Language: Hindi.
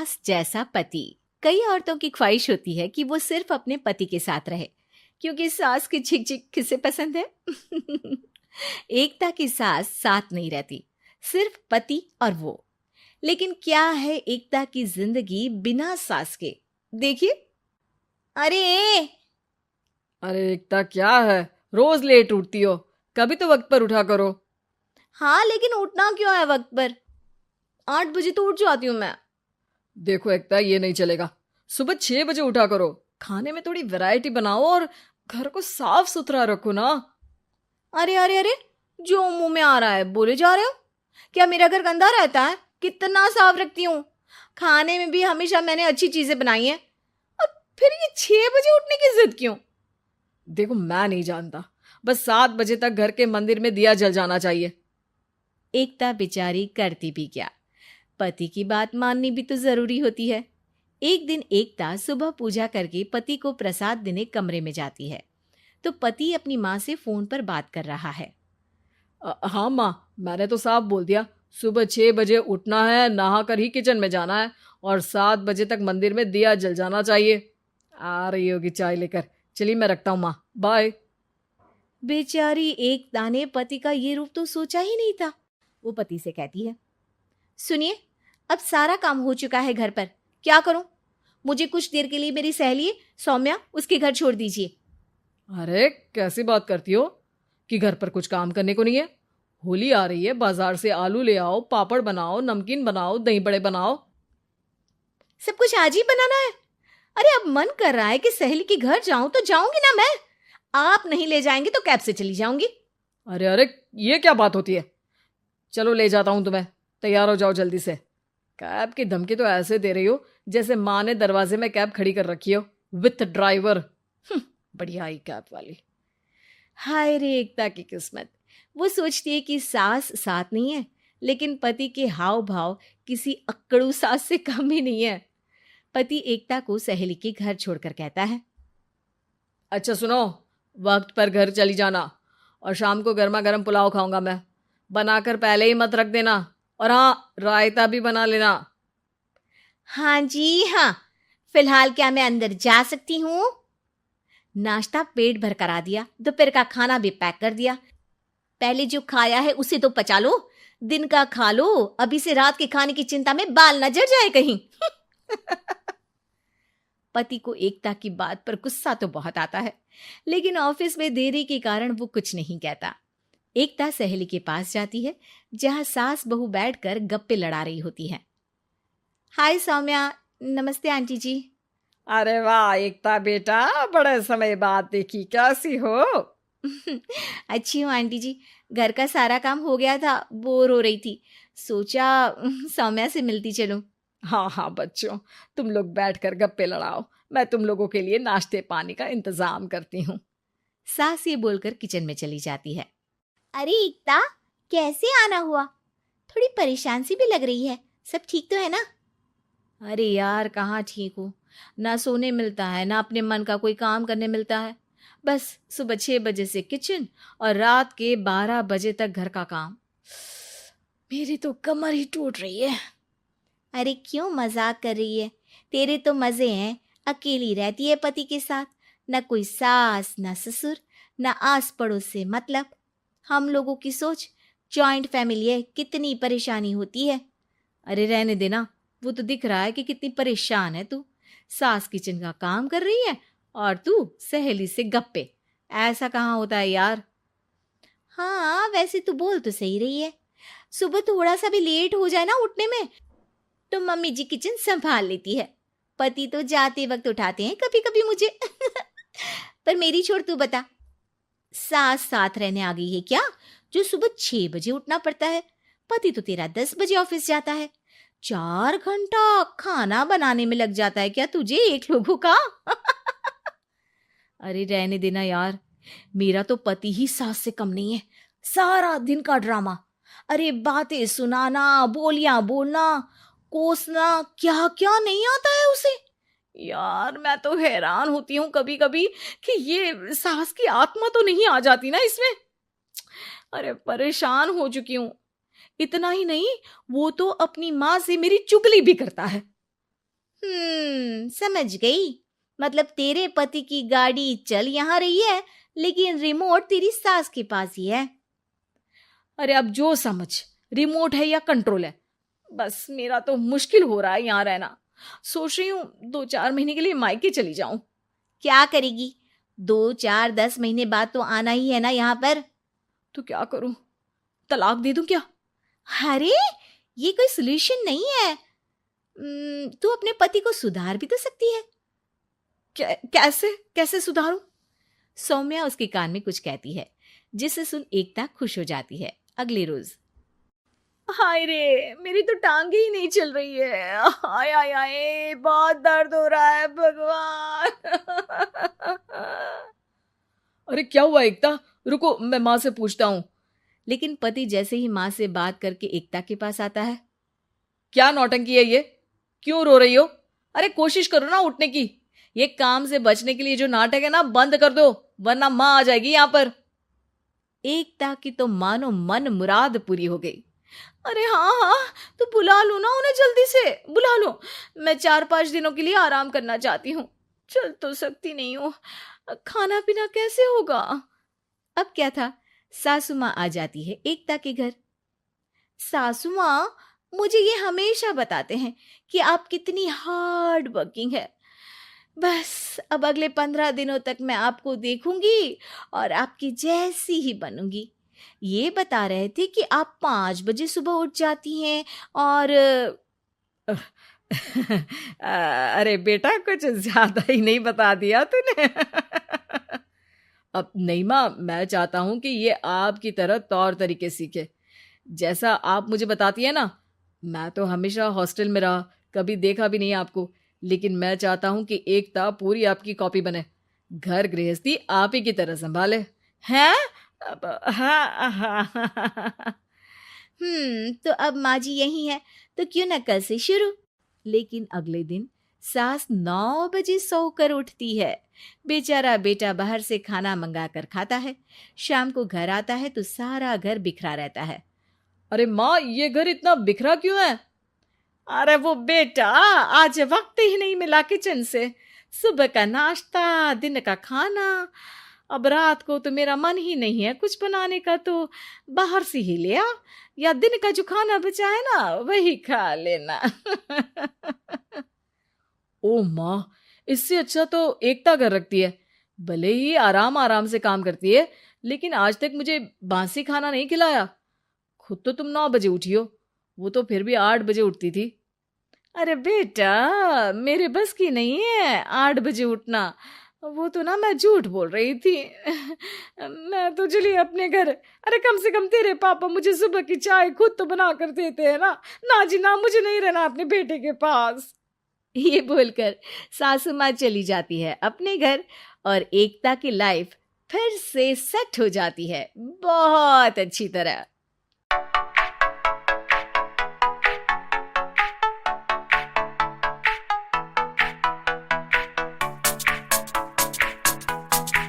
सास जैसा पति। कई औरतों की ख्वाहिश होती है कि वो सिर्फ अपने पति के साथ रहे, क्योंकि सास की झिक झिक किसे पसंद है। एकता की सास साथ नहीं रहती, सिर्फ पति और वो। लेकिन क्या है एकता की जिंदगी बिना सास के? देखिए। अरे अरे एकता, क्या है? रोज लेट उठती हो। कभी तो वक्त पर उठा करो। हाँ, लेकिन उठना क्यों है वक्त पर? 8 बजे तो उठ जाती हूँ मैं। देखो एकता, ये नहीं चलेगा। सुबह 6 बजे उठा करो। खाने में थोड़ी वैरायटी बनाओ और घर को साफ सुथरा रखो ना। अरे अरे अरे, जो मुंह में आ रहा है बोले जा रहे हो। क्या मेरा घर गंदा रहता है? कितना साफ रखती हूँ। खाने में भी हमेशा मैंने अच्छी चीजें बनाई हैं। और फिर ये 6 बजे उठने की जिद क्यों? देखो, मैं नहीं जानता। बस 7 बजे तक घर के मंदिर में दिया जल जाना चाहिए। एकता बेचारी करती भी क्या, पति की बात माननी भी तो जरूरी होती है। एक दिन एकता सुबह पूजा करके पति को प्रसाद देने कमरे में जाती है, तो पति अपनी माँ से फोन पर बात कर रहा है। हाँ माँ, मैंने तो साफ बोल दिया। सुबह 6 बजे उठना है, नहा कर ही किचन में जाना है और 7 बजे तक मंदिर में दिया जल जाना चाहिए। आ रही होगी चाय लेकर। चलिए, मैं रखता हूँ माँ, बाय। बेचारी एकता ने पति का ये रूप तो सोचा ही नहीं था। वो पति से कहती है, सुनिए, अब सारा काम हो चुका है घर पर, क्या करूं? मुझे कुछ देर के लिए मेरी सहेली सौम्या उसके घर छोड़ दीजिए। अरे कैसी बात करती हो कि घर पर कुछ काम करने को नहीं है? होली आ रही है, बाजार से आलू ले आओ, पापड़ बनाओ, नमकीन बनाओ, दही बड़े बनाओ। सब कुछ आज ही बनाना है? अरे अब मन कर रहा है कि सहेली के घर जाऊं तो जाऊंगी ना मैं। आप नहीं ले जाएंगे तो कैब से चली जाऊंगी। अरे अरे, ये क्या बात होती है? चलो ले जाता हूँ तुम्हें। तैयार हो जाओ जल्दी से। कैब की धमकी तो ऐसे दे रही हो जैसे माँ ने दरवाजे में कैब खड़ी कर रखी हो, विथ ड्राइवर। बढ़िया आई कैब वाली। हाय रे एकता की किस्मत। वो सोचती है कि सास साथ नहीं है, लेकिन पति के हाव भाव किसी अक्कड़ू सास से कम ही नहीं है। पति एकता को सहेली के घर छोड़कर कहता है, अच्छा सुनो, वक्त पर घर चली जाना और शाम को गर्मा गर्म पुलाव खाऊंगा मैं। बनाकर पहले ही मत रख देना। और हाँ, रायता भी बना लेना। हाँ जी हाँ, फिलहाल क्या मैं अंदर जा सकती हूँ? नाश्ता पेट भर करा दिया, दोपहर का खाना भी पैक कर दिया। पहले जो खाया है उसे तो पचा लो, दिन का खा लो, अभी से रात के खाने की चिंता में बाल न जल जाए कहीं। पति को एकता की बात पर गुस्सा तो बहुत आता है, लेकिन ऑफिस में देरी के कारण वो कुछ नहीं कहता। एकता सहेली के पास जाती है, जहां सास बहू बैठकर गप्पे लड़ा रही होती है। हाय सौम्या। नमस्ते आंटी जी। अरे वाह एकता बेटा, बड़े समय बाद देखी, कैसी हो? अच्छी हूँ आंटी जी। घर का सारा काम हो गया था, बोर हो रही थी, सोचा सौम्या से मिलती चलूं। हाँ हाँ बच्चों, तुम लोग बैठकर गप्पे लड़ाओ। मैं तुम लोगों के लिए नाश्ते पानी का इंतजाम करती हूँ। सास ये बोलकर किचन में चली जाती है। अरे एकता, कैसे आना हुआ? थोड़ी परेशान सी भी लग रही है, सब ठीक तो है ना? अरे यार, कहाँ ठीक हूँ। ना सोने मिलता है, ना अपने मन का कोई काम करने मिलता है। बस सुबह 6 बजे से किचन और रात के 12 बजे तक घर का काम। मेरी तो कमर ही टूट रही है। अरे क्यों मजाक कर रही है? तेरे तो मजे हैं, अकेली रहती है पति के साथ, न कोई सास न ससुर, न आस पड़ोस से मतलब। हम लोगों की सोच, जॉइंट फैमिली है, कितनी परेशानी होती है। अरे रहने देना, वो तो दिख रहा है कि कितनी परेशान है तू। सास किचन का काम कर रही है और तू सहेली से गप्पे। ऐसा कहाँ होता है यार। हाँ वैसे तू बोल तो सही रही है। सुबह थोड़ा सा भी लेट हो जाए ना उठने में, तो मम्मी जी किचन संभाल लेती है। पति तो जाते वक्त उठाते हैं कभी कभी मुझे। पर मेरी छोड़, तू बता, सास साथ रहने आ गई है क्या, जो सुबह 6 बजे उठना पड़ता है? पति तो तेरा 10 बजे ऑफिस जाता है। 4 घंटा खाना बनाने में लग जाता है क्या तुझे एक लोगों का? अरे रहने देना यार, मेरा तो पति ही सास से कम नहीं है। सारा दिन का ड्रामा, अरे बातें सुनाना, बोलियां बोलना, कोसना, क्या क्या नहीं आता है उसे। यार मैं तो हैरान होती हूँ कभी कभी कि ये सास की आत्मा तो नहीं आ जाती ना इसमें। अरे परेशान हो चुकी हूँ। इतना ही नहीं, वो तो अपनी माँ से मेरी चुगली भी करता है। समझ गई। मतलब तेरे पति की गाड़ी चल यहाँ रही है, लेकिन रिमोट तेरी सास के पास ही है। अरे अब जो समझ, रिमोट है या कंट्रोल है, बस मेरा तो मुश्किल हो रहा है यहाँ रहना। सोच रही हूँ 2-4 महीने के लिए मायके चली जाऊं। क्या करेगी? 2-4-10 महीने बाद तो आना ही है ना यहाँ पर। तो क्या करूं, तलाक दे दूं क्या? अरे ये कोई सोल्यूशन नहीं है। तू अपने पति को सुधार भी तो सकती है। कैसे कैसे सुधारूं? सौम्या उसके कान में कुछ कहती है, जिसे सुन एकता खुश हो जाती है। अगले रोज, हाय रे, मेरी तो टांगे ही नहीं चल रही है। हाय हाय हाय, बहुत दर्द हो रहा है भगवान। अरे क्या हुआ एकता? रुको, मैं माँ से पूछता हूँ। लेकिन पति जैसे ही माँ से बात करके एकता के पास आता है। क्या नौटंकी है ये? क्यों रो रही हो? अरे कोशिश करो ना उठने की। ये काम से बचने के लिए जो नाटक है ना, बंद कर दो, वरना माँ आ जाएगी यहाँ पर। एकता की तो मानो मन मुराद पूरी हो गई। अरे हाँ हाँ, तो बुला लो ना उन्हें, जल्दी से बुला लो। मैं 4-5 दिनों के लिए आराम करना चाहती हूँ। चल तो सकती नहीं हूँ, खाना पीना कैसे होगा? अब क्या था, सासू माँ आ जाती है एकता के घर। सासू माँ, मुझे ये हमेशा बताते हैं कि आप कितनी हार्ड वर्किंग है। बस अब अगले 15 दिनों तक मैं आपको देखूंगी और आपकी जैसी ही बनूंगी। ये बता रहे थे कि आप 5 बजे सुबह उठ जाती हैं और अरे बेटा, कुछ ज्यादा ही नहीं बता दिया तूने। अब नहीं माँ, मैं चाहता हूं कि ये आपकी तरह तौर तरीके सीखे, जैसा आप मुझे बताती है ना। मैं तो हमेशा हॉस्टल में रहा, कभी देखा भी नहीं आपको, लेकिन मैं चाहता हूं कि एकता पूरी आपकी कॉपी बने, घर गृहस्थी आप ही की तरह संभाले। हैं? अब हाँ हाँ। तो अब माँ जी यही है, तो क्यों न कल से शुरू। लेकिन अगले दिन सास 9 बजे सोकर उठती है। बेचारा बेटा बाहर से खाना मंगा कर खाता है। शाम को घर आता है तो सारा घर बिखरा रहता है। अरे माँ, ये घर इतना बिखरा क्यों है? अरे वो बेटा, आज वक्त ही नहीं मिला किचन से। सुबह का नाश्ता, दिन का खाना, अब रात को तो मेरा मन ही नहीं है कुछ बनाने का, तो बाहर से ही ले आ, या दिन का जो खाना बचा है ना वही खा लेना। ओ माँ, इससे अच्छा तो एकता घर रखती है। भले ही आराम आराम से काम करती है, लेकिन आज तक मुझे बासी खाना नहीं खिलाया। खुद तो तुम 9 बजे उठी हो, वो तो फिर भी 8 बजे उठती थी। अरे बेटा, मेरे बस की नहीं है 8 बजे उठना। वो तो ना मैं झूठ बोल रही थी। मैं तो चली अपने घर। अरे कम से कम तेरे पापा मुझे सुबह की चाय खुद तो बना कर देते हैं ना। ना जी ना, मुझे नहीं रहना अपने बेटे के पास। ये बोलकर सासू माँ चली जाती है अपने घर और एकता की लाइफ फिर से सेट हो जाती है, बहुत अच्छी तरह।